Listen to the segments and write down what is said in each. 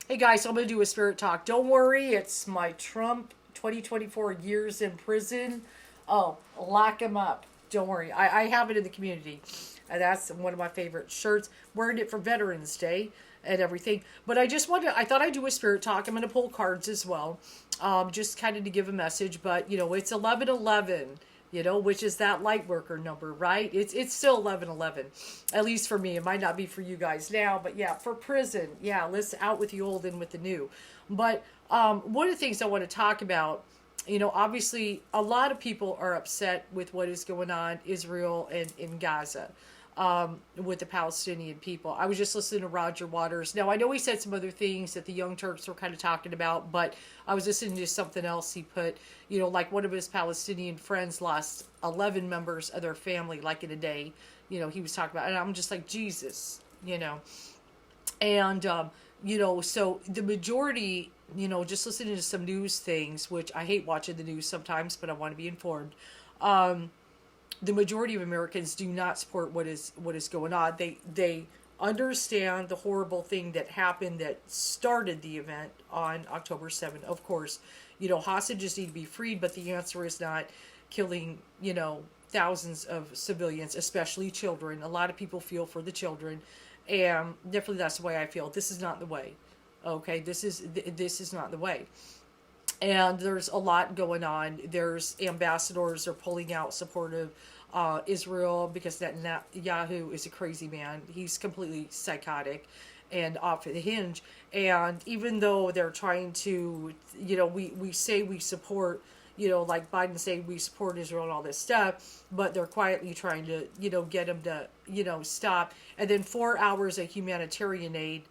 Hey guys, I'm going to do a spirit talk. Don't worry, it's my Trump 2024 years in prison. Oh, lock him up. Don't worry. I have it in the community. And that's one of my favorite shirts. Wearing it for Veterans Day and everything. But I thought I'd do a spirit talk. I'm going to pull cards as well. Just kind of to give a message. But, it's 11:11, which is that light worker number, right? It's still 11:11, at least for me. It might not be for you guys now, but yeah, for prison, yeah, let's out with the old and with the new. But one of the things I want to talk about, obviously, a lot of people are upset with what is going on Israel and in Gaza. With the Palestinian people. I was just listening to Roger Waters. Now, I know he said some other things that the Young Turks were kind of talking about, but I was listening to something else he put, like one of his Palestinian friends lost 11 members of their family, like in a day, he was talking about, and I'm just like, Jesus, and, so the majority, just listening to some news things, which I hate watching the news sometimes, but I want to be informed. The majority of Americans do not support what is going on. They understand the horrible thing that happened that started the event on October 7th. Of course, hostages need to be freed, but the answer is not killing, thousands of civilians, especially children. A lot of people feel for the children, and definitely that's the way I feel. This is not the way. Okay, this is not the way. And there's a lot going on. There's ambassadors are pulling out support of Israel because Netanyahu is a crazy man. He's completely psychotic and off the hinge. And even though they're trying to, we say we support, like Biden say we support Israel and all this stuff, but they're quietly trying to, get him to, stop. And then 4 hours of humanitarian aid,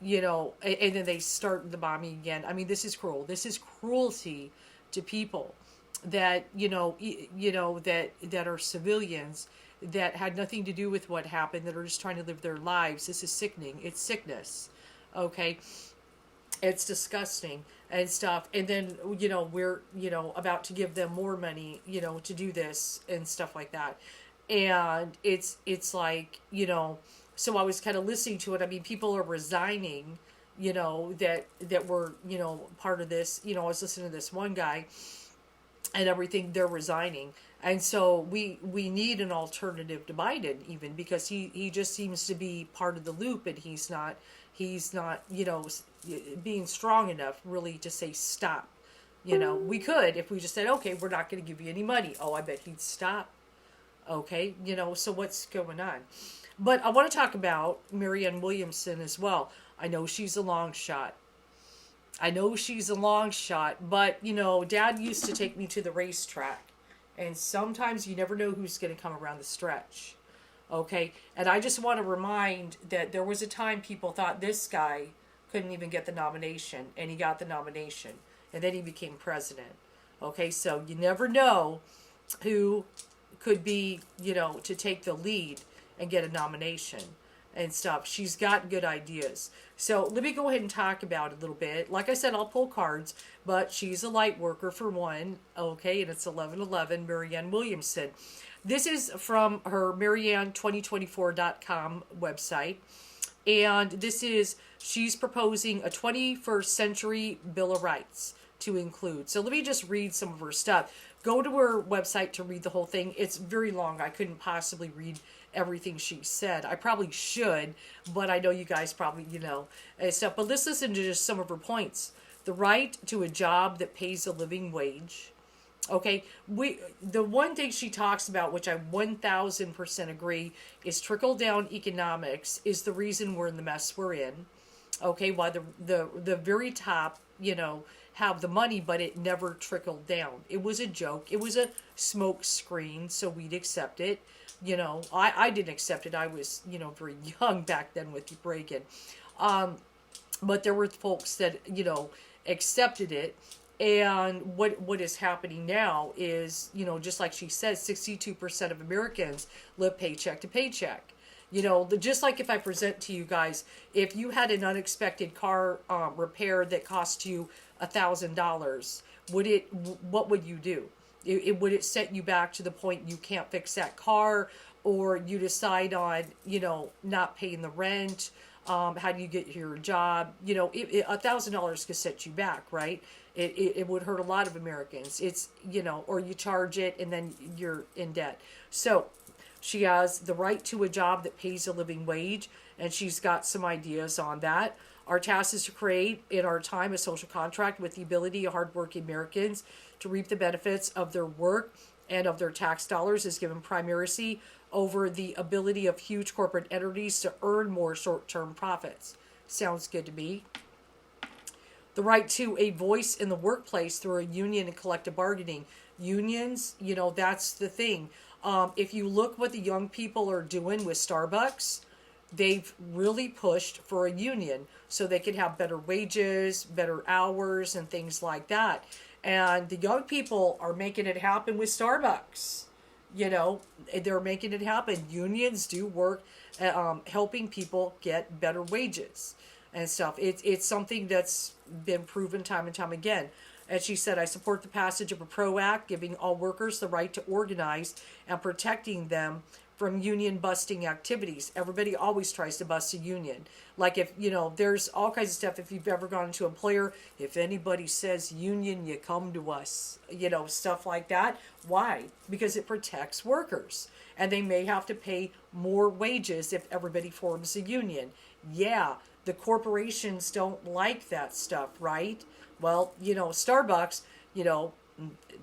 and then they start the bombing again. I mean, this is cruel. This is cruelty to people that, that are civilians that had nothing to do with what happened, that are just trying to live their lives. This is sickening. It's sickness. Okay. It's disgusting and stuff. And then, we're, about to give them more money, to do this and stuff like that. And it's like, so I was kind of listening to it. I mean, people are resigning, that were, part of this. I was listening to this one guy and everything. They're resigning. And so we need an alternative to Biden, even because he just seems to be part of the loop, and he's not, being strong enough really to say stop. We could, if we just said, okay, we're not going to give you any money. Oh, I bet he'd stop. Okay. So what's going on? But I want to talk about Marianne Williamson as well. I know she's a long shot. But, Dad used to take me to the racetrack. And sometimes you never know who's going to come around the stretch. Okay? And I just want to remind that there was a time people thought this guy couldn't even get the nomination. And he got the nomination. And then he became president. Okay? So you never know who could be, to take the lead and get a nomination and stuff. She's got good ideas. So let me go ahead and talk about it a little bit. Like I said, I'll pull cards, but she's a light worker for one. Okay, and it's 11:11, Marianne Williamson. This is from her Marianne2024.com website. And she's proposing a 21st century Bill of Rights to include. So let me just read some of her stuff. Go to her website to read the whole thing. It's very long. I couldn't possibly read everything she said. I probably should, but I know you guys probably, and stuff. But let's listen to just some of her points. The right to a job that pays a living wage. Okay, the one thing she talks about, which I 1000% agree, is trickle down economics is the reason we're in the mess we're in. Okay, while the very top, have the money, but it never trickled down. It was a joke. It was a smoke screen, so we'd accept it. I didn't accept it. I was, very young back then with Reagan. But there were folks that, accepted it. And what is happening now is, just like she says, 62% of Americans live paycheck to paycheck. Just like if I present to you guys, if you had an unexpected car repair that cost you $1,000, what would you do? Would it set you back to the point you can't fix that car, or you decide on, not paying the rent, How do you get your job? You know, $1,000 could set you back, right? It would hurt a lot of Americans. It's, you know, or you charge it and then you're in debt. So she has the right to a job that pays a living wage, and she's got some ideas on that. Our task is to create in our time a social contract with the ability of hardworking Americans to reap the benefits of their work and of their tax dollars is given primacy over the ability of huge corporate entities to earn more short-term profits. Sounds good to me. The right to a voice in the workplace through a union and collective bargaining. Unions, you know, that's the thing. If you look what the young people are doing with Starbucks, they've really pushed for a union so they can have better wages, better hours, and things like that. And the young people are making it happen with Starbucks. You know, they're making it happen. Unions do work helping people get better wages and stuff. It's something that's been proven time and time again. And she said, I support the passage of a PRO Act, giving all workers the right to organize and protecting them from union busting activities. Everybody always tries to bust a union. Like if, you know, there's all kinds of stuff. If you've ever gone to an employer, if anybody says union, you come to us, you know, stuff like that. Why? Because it protects workers. And they may have to pay more wages if everybody forms a union. Yeah, the corporations don't like that stuff, right? Well, you know, Starbucks, you know,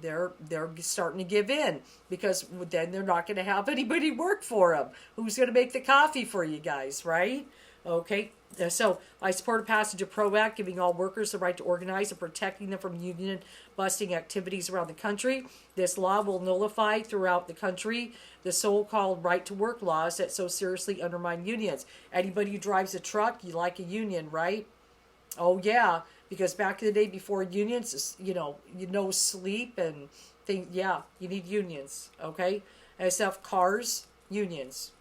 they're starting to give in because then they're not going to have anybody work for them. Who's going to make the coffee for you guys, right? Okay, so I support a passage of PRO Act, giving all workers the right to organize and protecting them from union busting activities around the country. This law will nullify throughout the country the so-called right to work laws that so seriously undermine unions. Anybody who drives a truck, you like a union, right? Oh yeah, because back in the day before unions, you know sleep and things. Yeah, you need unions. Okay, and stuff. Cars, unions.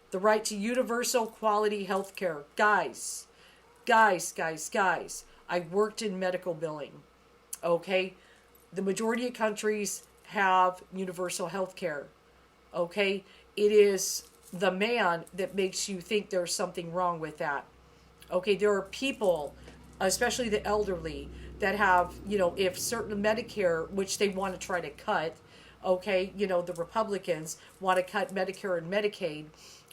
The right to universal quality health care. Guys. I worked in medical billing. Okay, the majority of countries have universal health care. Okay, it is the man that makes you think there's something wrong with that. Okay, there are people, especially the elderly, that have, you know, if certain Medicare, which they want to try to cut, okay, you know, the Republicans want to cut Medicare and Medicaid,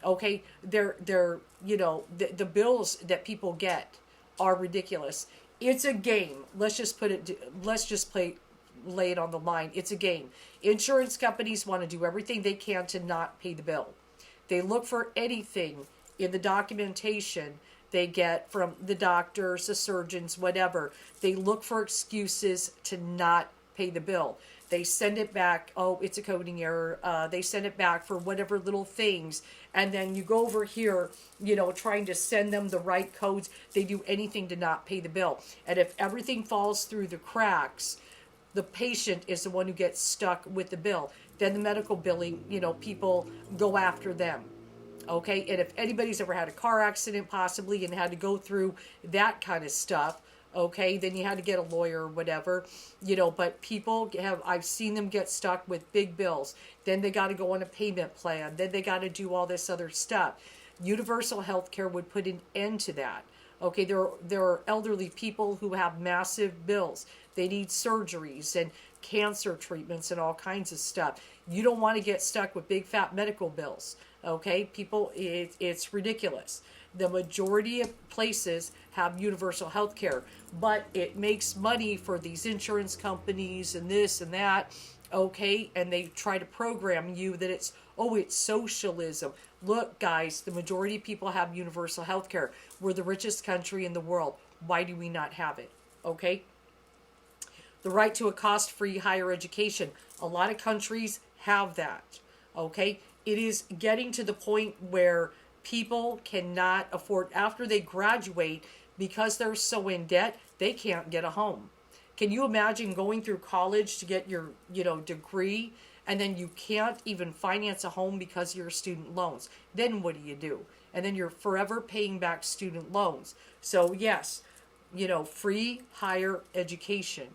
okay, they're you know, the bills that people get are ridiculous. It's a game. Let's just lay it on the line. It's a game. Insurance companies want to do everything they can to not pay the bill. They look for anything in the documentation they get from the doctors, the surgeons, whatever. They look for excuses to not pay the bill. They send it back. Oh, it's a coding error. They send it back for whatever little things. And then you go over here, you know, trying to send them the right codes. They do anything to not pay the bill. And if everything falls through the cracks, the patient is the one who gets stuck with the bill. Then the medical billing, you know, people go after them. Okay, and if anybody's ever had a car accident possibly and had to go through that kind of stuff, okay, then you had to get a lawyer or whatever, you know, but people have, I've seen them get stuck with big bills. Then they got to go on a payment plan. Then they got to do all this other stuff. Universal health care would put an end to that. Okay, there are elderly people who have massive bills. They need surgeries and cancer treatments and all kinds of stuff. You don't want to get stuck with big fat medical bills. Okay, people, it's ridiculous. The majority of places have universal health care, but it makes money for these insurance companies and this and that. Okay, and they try to program you that it's socialism. Look, guys, the majority of people have universal health care. We're the richest country in the world. Why do we not have it? Okay. The right to a cost-free higher education. A lot of countries have that. Okay. It is getting to the point where people cannot afford, after they graduate, because they're so in debt, they can't get a home. Can you imagine going through college to get your, you know, degree, and then you can't even finance a home because of your student loans? Then what do you do? And then you're forever paying back student loans. So yes, you know, free higher education.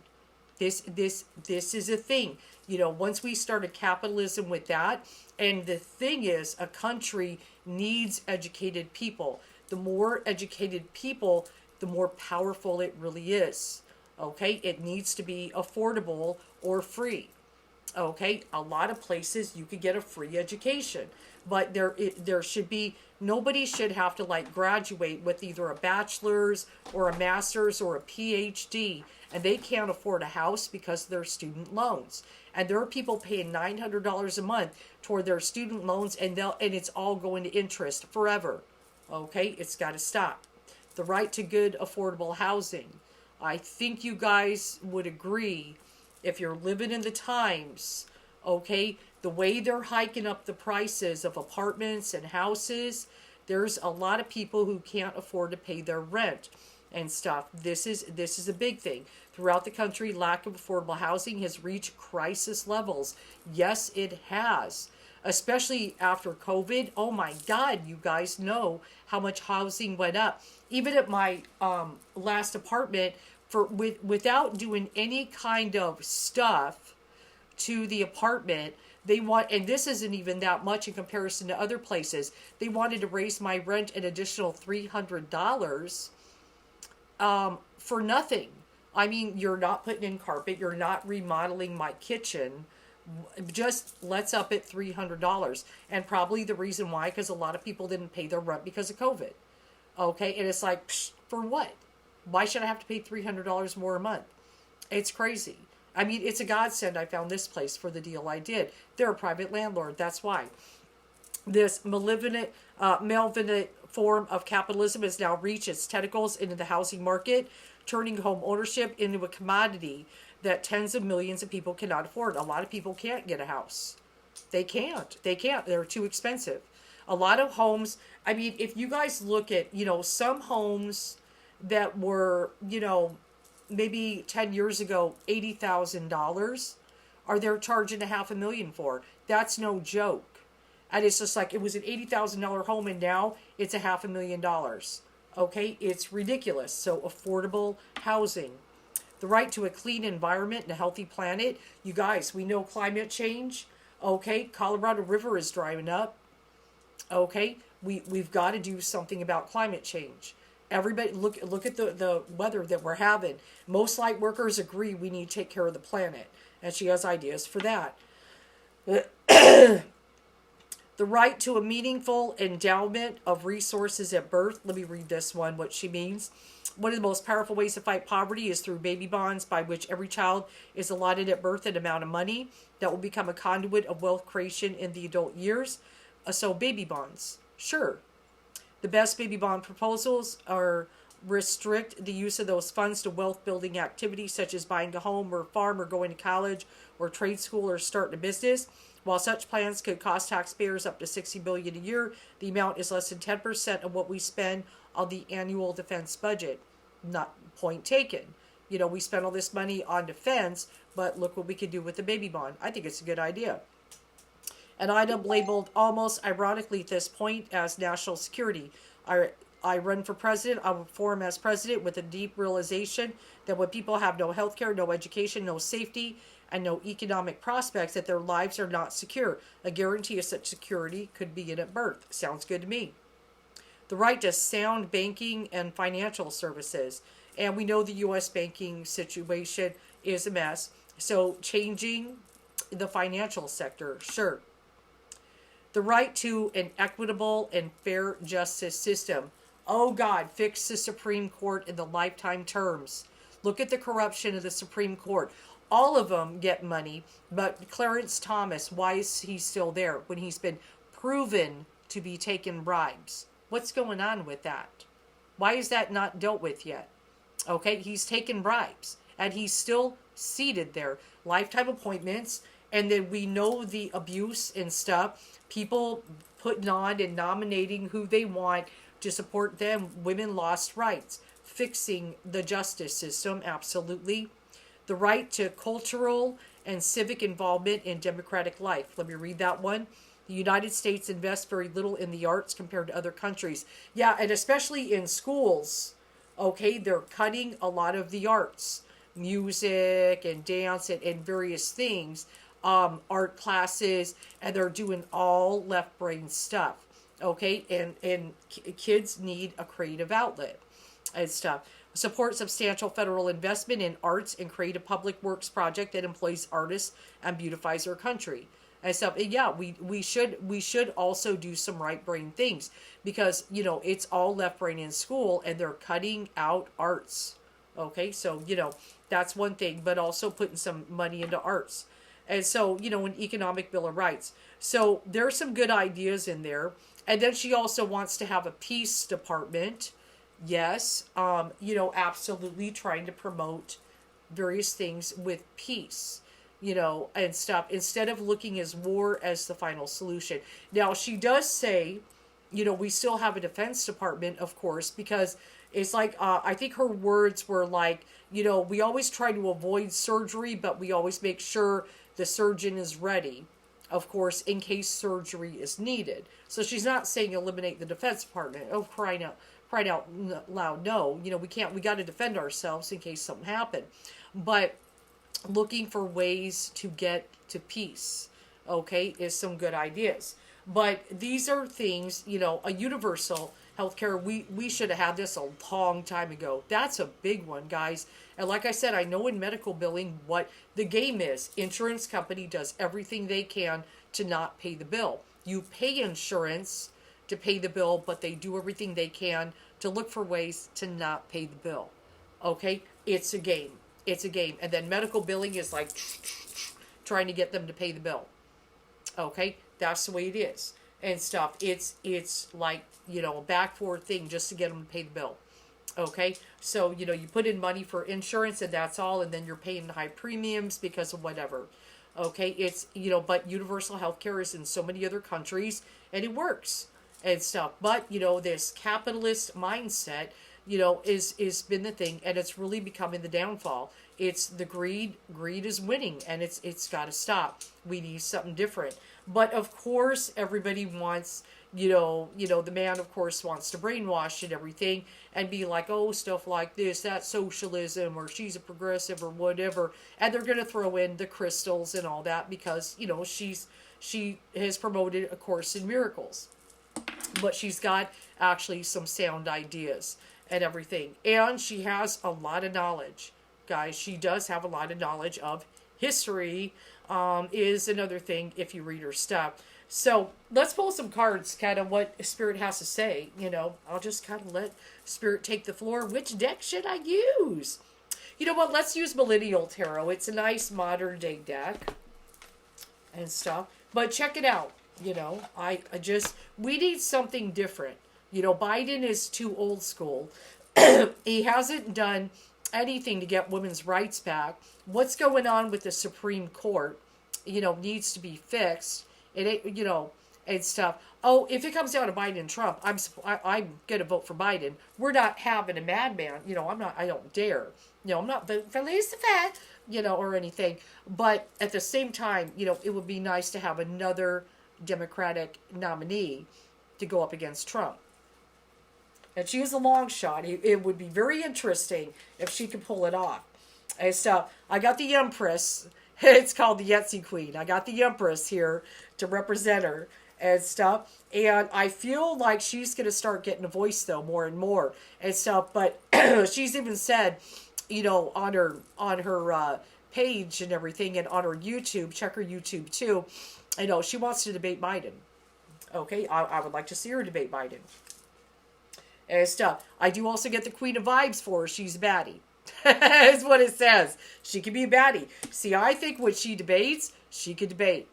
This is a thing. You know, once we started capitalism with that, and the thing is, a country needs educated people. The more educated people, the more powerful it really is. Okay, it needs to be affordable or free. Okay, a lot of places you could get a free education, but there should be, nobody should have to like graduate with either a bachelor's or a master's or a PhD, and they can't afford a house because of their student loans. And there are people paying $900 a month toward their student loans, and it's all going to interest forever. Okay, it's got to stop. The right to good affordable housing. I think you guys would agree, if you're living in the times, okay, the way they're hiking up the prices of apartments and houses, there's a lot of people who can't afford to pay their rent and stuff. This is a big thing. Throughout the country, lack of affordable housing has reached crisis levels. Yes, it has. Especially after COVID. Oh my God, you guys know how much housing went up. Even at my last apartment, without doing any kind of stuff to the apartment, they want, and this isn't even that much in comparison to other places, they wanted to raise my rent an additional $300 for nothing. I mean, you're not putting in carpet, you're not remodeling my kitchen, just let's up it $300. And probably the reason why, because a lot of people didn't pay their rent because of COVID. Okay, and it's like, for what? Why should I have to pay $300 more a month? It's crazy. I mean, it's a godsend I found this place for the deal I did. They're a private landlord, that's why. This malevolent form of capitalism has now reached its tentacles into the housing market, turning home ownership into a commodity that tens of millions of people cannot afford. A lot of people can't get a house. They can't. They're too expensive. A lot of homes, I mean, if you guys look at, some homes that were, maybe 10 years ago, $80,000, are they're charging $500,000 for. That's no joke. And it's just like, it was an $80,000 home and now it's $500,000. Okay, it's ridiculous. So affordable housing. The right to a clean environment and a healthy planet. You guys, we know climate change. Okay, Colorado River is drying up. Okay, we've got to do something about climate change. Everybody, look at the weather that we're having. Most light workers agree we need to take care of the planet. And she has ideas for that. The right to a meaningful endowment of resources at birth. Let me read this one, what she means. One of the most powerful ways to fight poverty is through baby bonds, by which every child is allotted at birth an amount of money that will become a conduit of wealth creation in the adult years. So baby bonds, sure. The best baby bond proposals are restrict the use of those funds to wealth building activities such as buying a home or farm or going to college or trade school or starting a business. While such plans could cost taxpayers up to $60 billion a year, the amount is less than 10% of what we spend on the annual defense budget. Not point taken. We spend all this money on defense, but look what we can do with the baby bond. I think it's a good idea. An item labeled almost ironically at this point as national security. I run for president. I will perform as president with a deep realization that when people have no health care, no education, no safety, and no economic prospects, that their lives are not secure. A guarantee of such security could begin at birth. Sounds good to me. The right to sound banking and financial services. And we know the U.S. banking situation is a mess. So changing the financial sector, sure. The right to an equitable and fair justice system. Oh God, fix the Supreme Court in the lifetime terms. Look at the corruption of the Supreme Court. All of them get money, but Clarence Thomas, why is he still there when he's been proven to be taking bribes? What's going on with that? Why is that not dealt with yet? Okay, he's taken bribes, and he's still seated there. Lifetime appointments, and then we know the abuse and stuff. People putting on and nominating who they want to support them. Women lost rights. Fixing the justice system, absolutely. The right to cultural and civic involvement in democratic life. Let me read that one. The United States invests very little in the arts compared to other countries. Yeah, and especially in schools, okay, they're cutting a lot of the arts. Music and dance and various things. Art classes, and they're doing all left brain stuff. Okay, and kids need a creative outlet and stuff. Support substantial federal investment in arts and create a public works project that employs artists and beautifies our country and stuff. And yeah, we should also do some right brain things, because it's all left brain in school and they're cutting out arts. Okay, so that's one thing, but also putting some money into arts. And so, an economic bill of rights. So there's some good ideas in there. And then she also wants to have a peace department. Yes, absolutely trying to promote various things with peace, and stuff, instead of looking as war as the final solution. Now, she does say, we still have a defense department, of course, because it's like, I think her words were like, we always try to avoid surgery, but we always make sure the surgeon is ready, of course, in case surgery is needed. So she's not saying eliminate the defense department. Oh, crying out loud, no. We got to defend ourselves in case something happened. But looking for ways to get to peace, okay, is some good ideas. But these are things, a universal healthcare. We should have had this a long time ago. That's a big one, guys. And like I said, I know in medical billing what the game is. Insurance company does everything they can to not pay the bill. You pay insurance to pay the bill, but they do everything they can to look for ways to not pay the bill. Okay? It's a game. It's a game. And then medical billing is like trying to get them to pay the bill. Okay? That's the way it is. And stuff. It's like, a back forward thing just to get them to pay the bill. Okay? So, you put in money for insurance and that's all, and then you're paying high premiums because of whatever. Okay? It's, but universal health care is in so many other countries and it works and stuff. But, this capitalist mindset, is been the thing, and it's really becoming the downfall. It's the greed. Greed is winning, and it's got to stop. We need something different. But of course, everybody wants, the man, of course, wants to brainwash and everything and be like, oh, stuff like this, that's socialism, or she's a progressive or whatever. And they're going to throw in the crystals and all that because, she has promoted A Course in Miracles. But she's got actually some sound ideas and everything. And she has a lot of knowledge. Guys, she does have a lot of knowledge of history, is another thing if you read her stuff. So let's pull some cards, kind of what Spirit has to say. I'll just kind of let Spirit take the floor. Which deck should I use? You know what? Let's use Millennial Tarot. It's a nice modern day deck and stuff. But check it out. We need something different. Biden is too old school. He hasn't done anything to get women's rights back. What's going on with the Supreme Court, needs to be fixed. And stuff. Oh, if it comes down to Biden and Trump, I'm going to vote for Biden. We're not having a madman. I don't dare. I'm not voting for Lisa Fett, or anything. But at the same time, it would be nice to have another Democratic nominee to go up against Trump. And she is a long shot. It would be very interesting if she could pull it off. And so I got the Empress. It's called the Yahtzee Queen. I got the Empress here to represent her and stuff. And I feel like she's going to start getting a voice, though, more and more and stuff. But she's even said, on her page and everything, and on her YouTube, check her YouTube too, she wants to debate Biden. Okay, I would like to see her debate Biden and stuff. I do also get the Queen of Vibes for her. She's a baddie. Is what it says. She can be a baddie. See, I think when she debates, she could debate.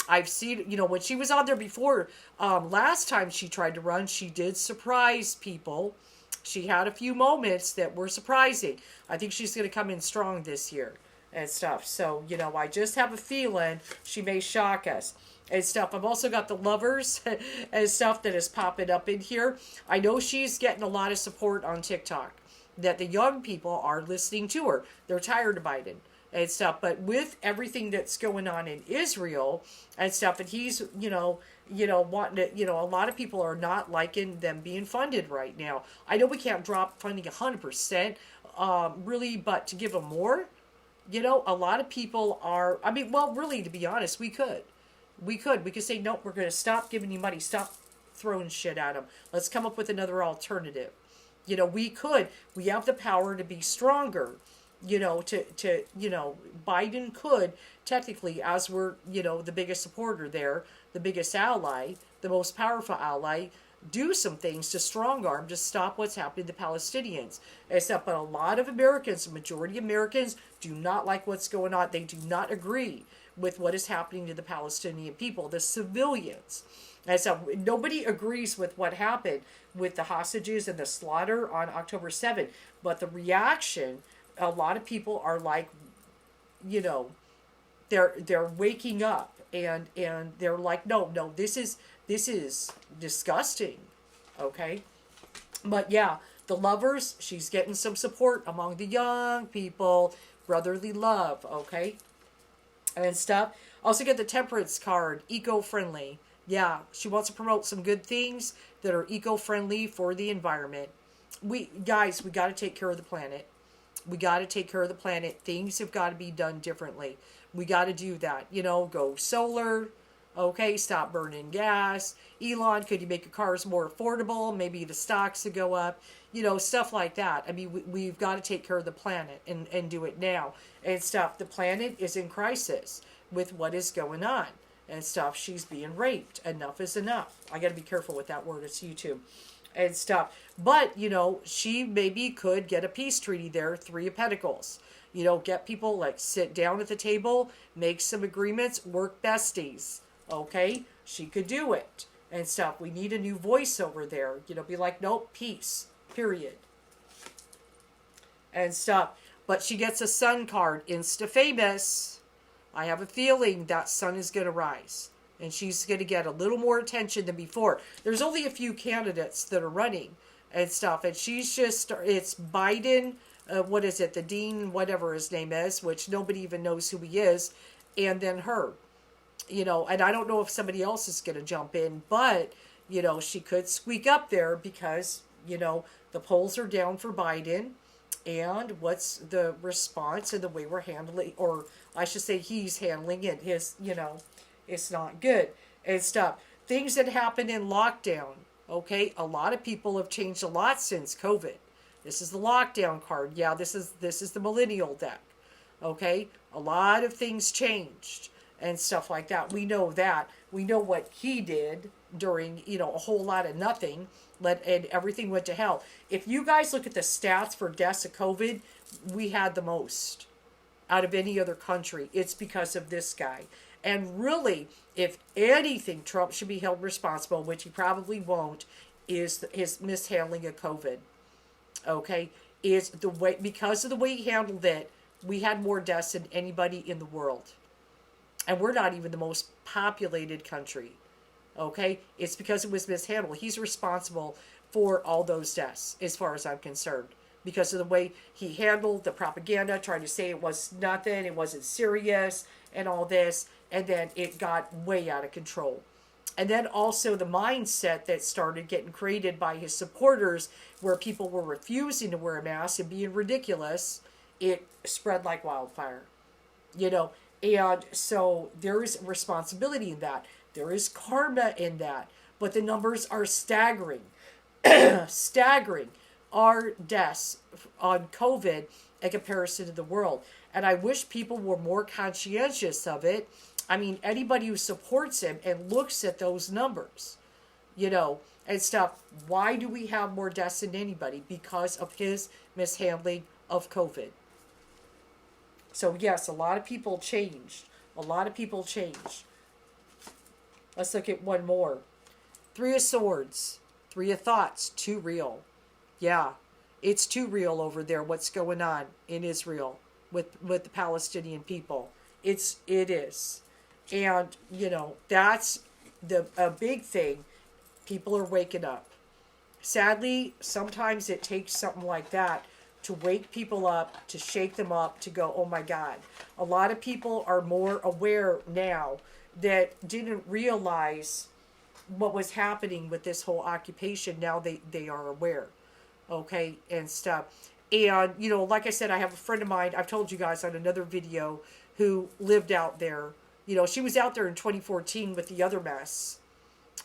I've seen, when she was on there before, last time she tried to run, she did surprise people. She had a few moments that were surprising. I think she's going to come in strong this year and stuff. So, I just have a feeling she may shock us and stuff. I've also got the Lovers and stuff that is popping up in here. I know she's getting a lot of support on TikTok, that the young people are listening to her. They're tired of Biden and stuff. But with everything that's going on in Israel and stuff, and he's, wanting to, a lot of people are not liking them being funded right now. I know we can't drop funding 100%, really, but to give them more, a lot of people are, really, to be honest, we could say, nope, we're going to stop giving you money. Stop throwing shit at them. Let's come up with another alternative. We have the power to be stronger. Biden could technically, as we're, the biggest supporter there, the biggest ally, the most powerful ally, do some things to strong arm to stop what's happening to the Palestinians. But a lot of Americans, the majority of Americans, do not like what's going on. They do not agree with what is happening to the Palestinian people, the civilians. Nobody agrees with what happened with the hostages and the slaughter on October 7th. But the reaction, a lot of people are like, they're waking up and they're like, no, this is disgusting. Okay. But yeah, the lovers, she's getting some support among the young people, brotherly love. Okay. And stuff. Also get the temperance card, eco-friendly. Yeah, she wants to promote some good things that are eco-friendly for the environment. We got to take care of the planet. We got to take care of the planet. Things have got to be done differently. We got to do that. Go solar. Okay, stop burning gas. Elon, could you make your cars more affordable? Maybe the stocks would go up. Stuff like that. I mean, we've got to take care of the planet and do it now. And stuff, the planet is in crisis with what is going on. And stuff, she's being raped. Enough is enough. I got to be careful with that word. It's YouTube. And stuff. But, she maybe could get a peace treaty there, 3 of Pentacles. Get people, like, sit down at the table, make some agreements, work besties. Okay? She could do it. And stuff. We need a new voice over there. Be like, nope, peace. Period. And stuff. But she gets a sun card. Insta-famous. I have a feeling that sun is going to rise. And she's going to get a little more attention than before. There's only a few candidates that are running and stuff. And she's just, it's Biden, what is it, the dean, whatever his name is, which nobody even knows who he is. And then her. And I don't know if somebody else is going to jump in. But, she could squeak up there because, the polls are down for Biden. And what's the response and the way we're handling, or I should say he's handling it, it's not good and stuff. Things that happen in lockdown, okay? A lot of people have changed a lot since COVID. This is the lockdown card. Yeah, this is the millennial deck, okay? A lot of things changed and stuff like that. We know that. We know what he did during, a whole lot of nothing. And everything went to hell. If you guys look at the stats for deaths of COVID, we had the most out of any other country. It's because of this guy. And really, if anything, Trump should be held responsible, which he probably won't, is his mishandling of COVID. Okay? Is the way, because of the way he handled it, we had more deaths than anybody in the world. And we're not even the most populated country. Okay? It's because it was mishandled. He's responsible for all those deaths, as far as I'm concerned. Because of the way he handled the propaganda, trying to say it was nothing, it wasn't serious, and all this. And then it got way out of control. And then also the mindset that started getting created by his supporters, where people were refusing to wear a mask and being ridiculous, it spread like wildfire. And so there is responsibility in that. There is karma in that. But the numbers are staggering. Staggering. Our deaths on COVID in comparison to the world. And I wish people were more conscientious of it. I mean, anybody who supports him and looks at those numbers, and stuff. Why do we have more deaths than anybody? Because of his mishandling of COVID. So yes, a lot of people changed. A lot of people changed. Let's look at one more. 3 of Swords. 3 of Thoughts. Too real. Yeah. It's too real over there, what's going on in Israel with the Palestinian people. It is. And, that's a big thing. People are waking up. Sadly, sometimes it takes something like that to wake people up, to shake them up, to go, oh my God. A lot of people are more aware now that didn't realize what was happening with this whole occupation. Now they are aware. Okay, and stuff. And, like I said, I have a friend of mine, I've told you guys on another video, who lived out there. She was out there in 2014 with the other mess.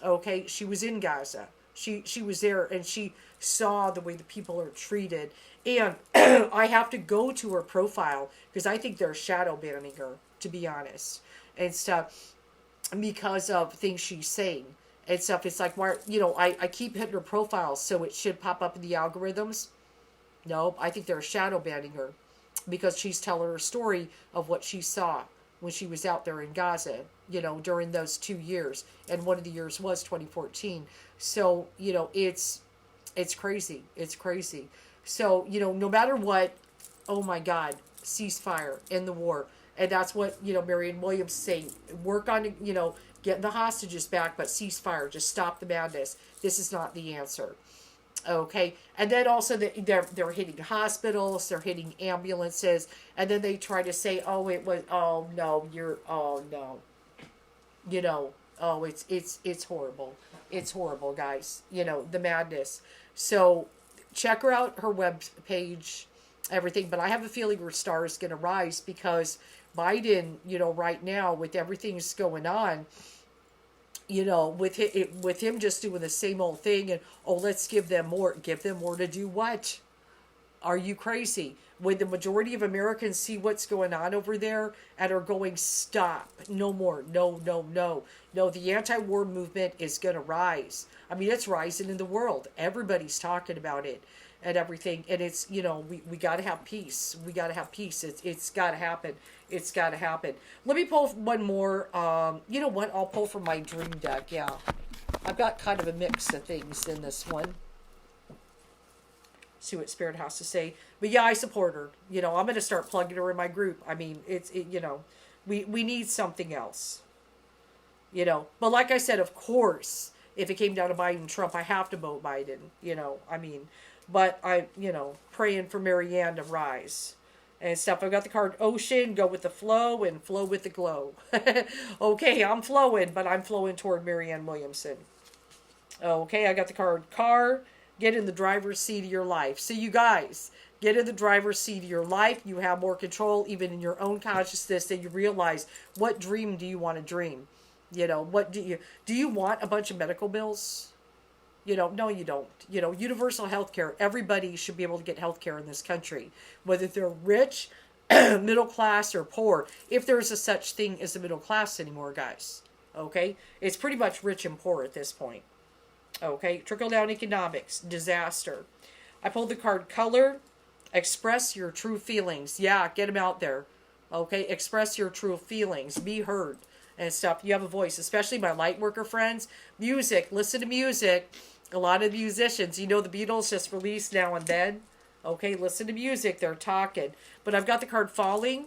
Okay, she was in Gaza. She was there, and she saw the way the people are treated. And I have to go to her profile because I think they're shadow banning her, to be honest, and stuff, because of things she's saying and stuff. It's like, why, I keep hitting her profile so it should pop up in the algorithms. Nope, I think they're shadow banning her because she's telling her story of what she saw when she was out there in Gaza, during those 2 years. And one of the years was 2014. So, it's crazy. It's crazy. So, no matter what, oh my God, ceasefire, end the war. And that's what, Marianne Williamson saying. Work on, getting the hostages back, but ceasefire. Just stop the madness. This is not the answer. Okay, and then also they're hitting hospitals, they're hitting ambulances, and then they try to say, oh, it was, oh no, oh no, oh, it's horrible, it's horrible, guys, the madness. So check her out, her web page, everything. But I have a feeling her star is going to rise because Biden, right now with everything that's going on, with him just doing the same old thing, and let's give them more to do what? Are you crazy? When the majority of Americans see what's going on over there and are going, stop, no more, no, the anti-war movement is going to rise. I mean, it's rising in the world. Everybody's talking about it and everything. And it's, we got to have peace. We got to have peace. It's got to happen. It's got to happen. Let me pull one more. You know what? I'll pull from my dream deck. Yeah. I've got kind of a mix of things in this one. See what Spirit has to say. But yeah, I support her. I'm going to start plugging her in my group. I mean, we need something else. But like I said, of course, if it came down to Biden and Trump, I have to vote Biden. I mean, but I, praying for Marianne to rise and stuff. I've got the card Ocean, go with the flow and flow with the glow. Okay, I'm flowing, but I'm flowing toward Marianne Williamson. Okay, I got the card Car, get in the driver's seat of your life. So you guys, get in the driver's seat of your life. You have more control even in your own consciousness, that you realize, what dream do you want to dream? What do you want a bunch of medical bills? No, you don't. Universal health care. Everybody should be able to get health care in this country, whether they're rich, middle class, or poor. If there's a such thing as the middle class anymore, guys. Okay? It's pretty much rich and poor at this point. Okay? Trickle-down economics. Disaster. I pulled the card Color. Express your true feelings. Yeah, get them out there. Okay? Express your true feelings. Be heard. And stuff. You have a voice, especially my light worker friends. Music, listen to music. A lot of musicians, the Beatles just released Now and Then. Okay, listen to music, they're talking. But I've got the card Falling.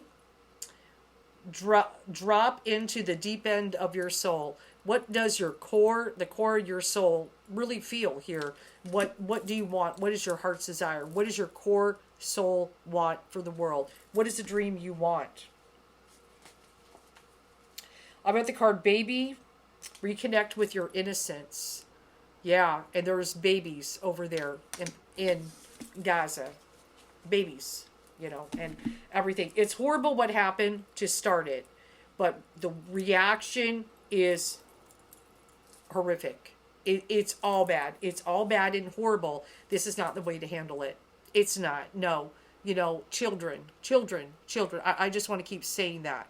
Drop into the deep end of your soul. What does the core of your soul really feel here? What do you want? What is your heart's desire? What does your core soul want for the world? What is the dream you want? I've got the card Baby. Reconnect with your innocence. Yeah, and there's babies over there in Gaza. Babies, and everything. It's horrible what happened to start it, but the reaction is horrific. It's all bad. It's all bad and horrible. This is not the way to handle it. It's not. No. Children. I just want to keep saying that.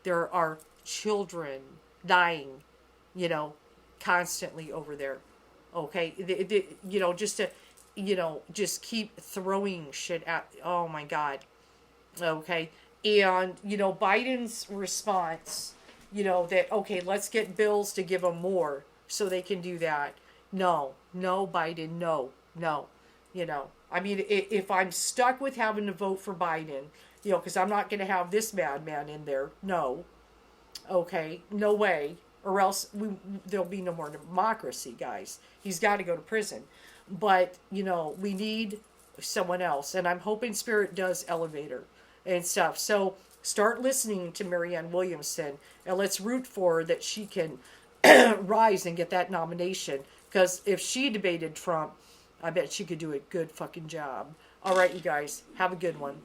There are children dying, constantly over there. Okay, just keep throwing shit at. Oh my God. Okay, and Biden's response, that okay, let's get bills to give them more so they can do that. No, Biden, no. I mean, if I'm stuck with having to vote for Biden, because I'm not going to have this madman in there. No. Okay, no way, or else there'll be no more democracy, guys. He's got to go to prison. But, we need someone else, and I'm hoping Spirit does elevate her and stuff. So start listening to Marianne Williamson, and let's root for her that she can rise and get that nomination, because if she debated Trump, I bet she could do a good fucking job. All right, you guys, have a good one.